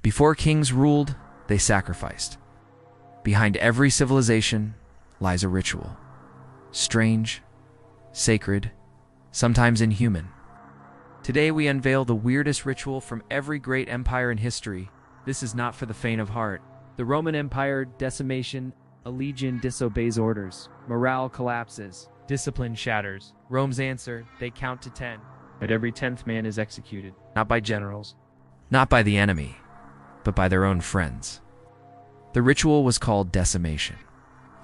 Before kings ruled, they sacrificed. Behind every civilization lies a ritual. Strange, sacred, sometimes inhuman. Today we unveil the weirdest ritual from every great empire in history. This is not for the faint of heart. The Roman Empire, decimation. A legion disobeys orders. Morale collapses. Discipline shatters. Rome's answer, they count to 10. But every 10th man is executed. Not by generals. Not by the enemy, but by their own friends. The ritual was called decimation,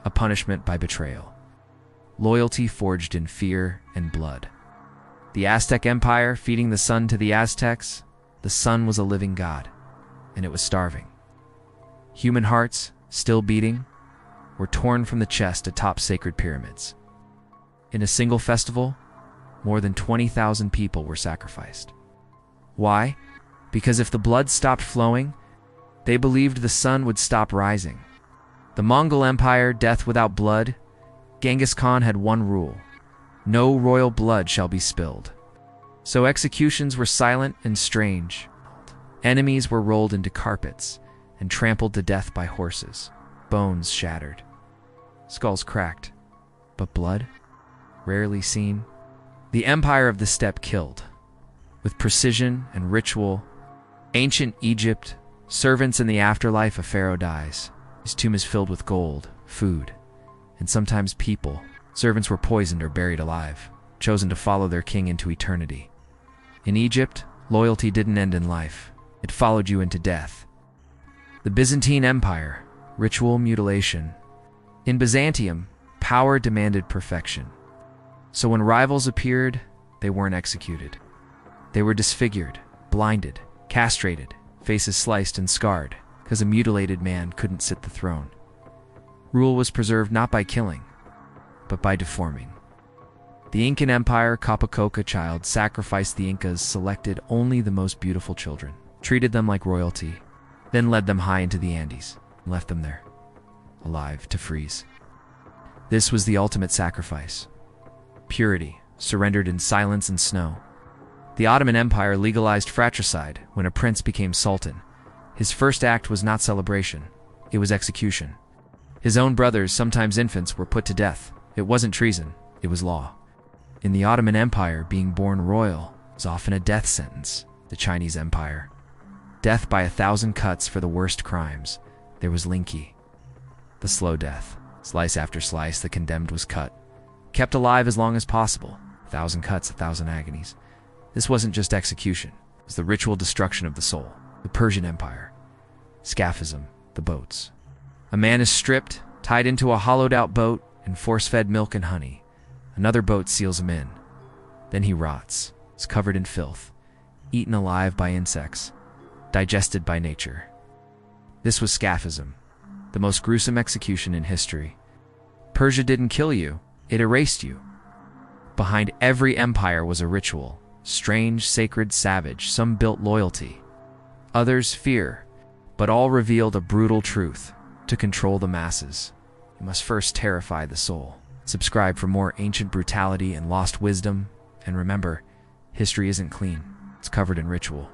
a punishment by betrayal. Loyalty forged in fear and blood. The Aztec Empire feeding the sun to the Aztecs. The sun was a living god, and it was starving. Human hearts, still beating, were torn from the chest atop sacred pyramids. In a single festival, more than 20,000 people were sacrificed. Why? Because if the blood stopped flowing, they believed the sun would stop rising. The Mongol Empire, death without blood. Genghis Khan had one rule: no royal blood shall be spilled. So executions were silent and strange. Enemies were rolled into carpets and trampled to death by horses. Bones shattered. Skulls cracked. But blood? Rarely seen. The Empire of the Steppe killed. With precision and ritual. Ancient Egypt, servants in the afterlife, a pharaoh dies. His tomb is filled with gold, food, and sometimes people. Servants were poisoned or buried alive, chosen to follow their king into eternity. In Egypt, loyalty didn't end in life. It followed you into death. The Byzantine Empire, ritual mutilation. In Byzantium, power demanded perfection. So when rivals appeared, they weren't executed. They were disfigured, blinded, castrated, faces sliced and scarred, because a mutilated man couldn't sit the throne. Rule was preserved not by killing, but by deforming. The Incan Empire, Capacoca child, sacrificed the Incas, selected only the most beautiful children, treated them like royalty, then led them high into the Andes, and left them there, alive to freeze. This was the ultimate sacrifice. Purity, surrendered in silence and snow. The Ottoman Empire legalized fratricide when a prince became sultan. His first act was not celebration, it was execution. His own brothers, sometimes infants, were put to death. It wasn't treason, it was law. In the Ottoman Empire, being born royal was often a death sentence. The Chinese Empire. Death by 1,000 cuts for the worst crimes. There was Linky, the slow death. Slice after slice, the condemned was cut. Kept alive as long as possible. 1,000 cuts, 1,000 agonies. This wasn't just execution. It was the ritual destruction of the soul. The Persian Empire. Scaphism, the boats. A man is stripped, tied into a hollowed-out boat, and force-fed milk and honey. Another boat seals him in. Then he rots, is covered in filth, eaten alive by insects, digested by nature. This was Scaphism, the most gruesome execution in history. Persia didn't kill you, it erased you. Behind every empire was a ritual, strange, sacred, savage. Some built loyalty, others fear, but all revealed a brutal truth. To control the masses, you must first terrify the soul. Subscribe for more ancient brutality and lost wisdom, and remember, history isn't clean, it's covered in ritual.